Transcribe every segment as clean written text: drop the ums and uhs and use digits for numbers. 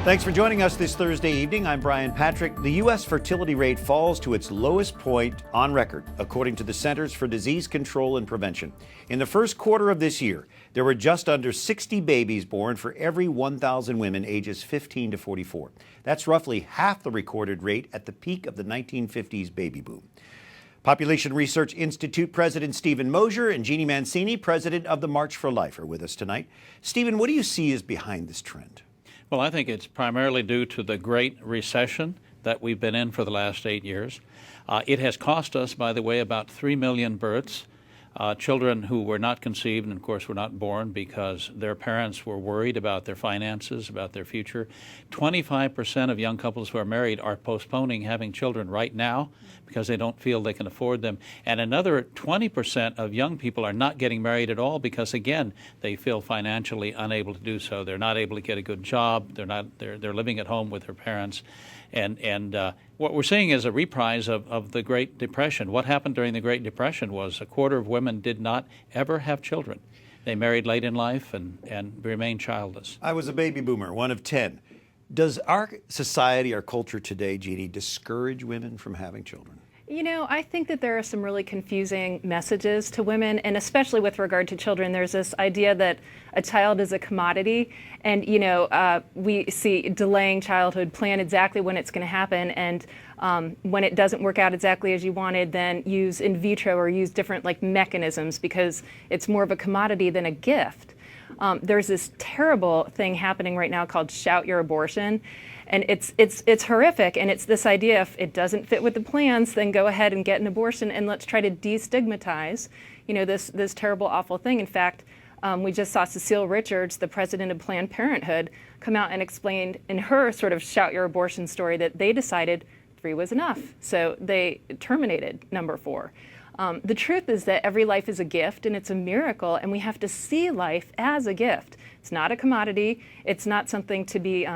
Thanks for joining us this Thursday evening. I'm Brian Patrick. The U.S. fertility rate falls to its lowest point on record, according to the Centers for Disease Control and Prevention. In the first quarter of this year, there were just under 60 babies born for every 1,000 women ages 15 to 44. That's roughly half the recorded rate at the peak of the 1950s baby boom. Population Research Institute President Stephen Mosher and Jeanne Mancini, president of the March for Life, are with us tonight. Stephen, what do you see is behind this trend? Well, I think it's primarily due to the Great Recession that we've been in for the last 8 years. It has cost us, by the way, about 3 million births, children who were not conceived and, of course, were not born because their parents were worried about their finances, about their future. 25% of young couples who are married are postponing having children right now because they don't feel they can afford them. And another 20% of young people are not getting married at all because, again, they feel financially unable to do so. They're not able to get a good job. They're living at home with their parents. And what we're seeing is a reprise of the Great Depression. What happened during the Great Depression was a quarter of women did not ever have children. They married late in life and remained childless. I was a baby boomer, one of 10. Does our society, our culture today, Jeanne, discourage women from having children? You know, I think that there are some really confusing messages to women, and especially with regard to children. There's this idea that a child is a commodity, and, we see delaying childhood, plan exactly when it's going to happen, and when it doesn't work out exactly as you wanted, then use in vitro or use different mechanisms because it's more of a commodity than a gift. There's this terrible thing happening right now called shout your abortion. And it's horrific, and it's this idea, if it doesn't fit with the plans, then go ahead and get an abortion, and let's try to destigmatize, this terrible, awful thing. In fact, we just saw Cecile Richards, the president of Planned Parenthood, come out and explained in her sort of shout your abortion story that they decided 3 was enough, so they terminated number 4. The truth is that every life is a gift, and it's a miracle, and we have to see life as a gift. It's not a commodity. It's not something to be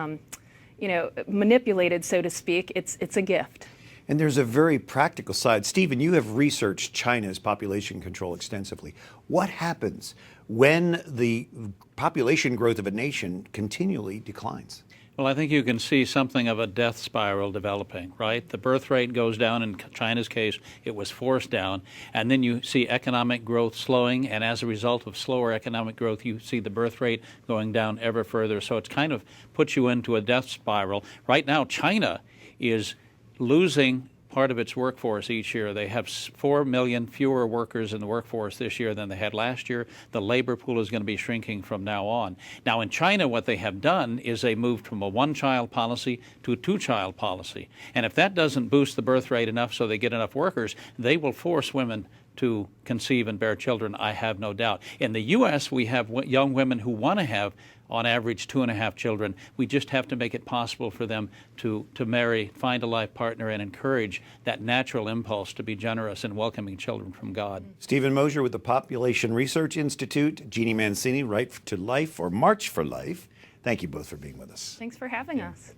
manipulated, so to speak. It's a gift. And there's a very practical side. Stephen, you have researched China's population control extensively. What happens when the population growth of a nation continually declines? Well, I think you can see something of a death spiral developing, right? The birth rate goes down. In China's case, it was forced down. And then you see economic growth slowing. And as a result of slower economic growth, you see the birth rate going down ever further. So it's kind of puts you into a death spiral. Right now, China is losing part of its workforce each year. They have 4 million fewer workers in the workforce this year than they had last year. The labor pool is going to be shrinking from now on. Now, in China, what they have done is they moved from a one-child policy to a two-child policy. And if that doesn't boost the birth rate enough so they get enough workers, they will force women to conceive and bear children, I have no doubt. In the U.S., we have young women who want to have, on average, 2.5 children. We just have to make it possible for them to marry, find a life partner, and encourage that natural impulse to be generous in welcoming children from God. Stephen Mosher with the Population Research Institute, Jeanne Mancini, Right to Life or March for Life. Thank you both for being with us. Thanks for having us.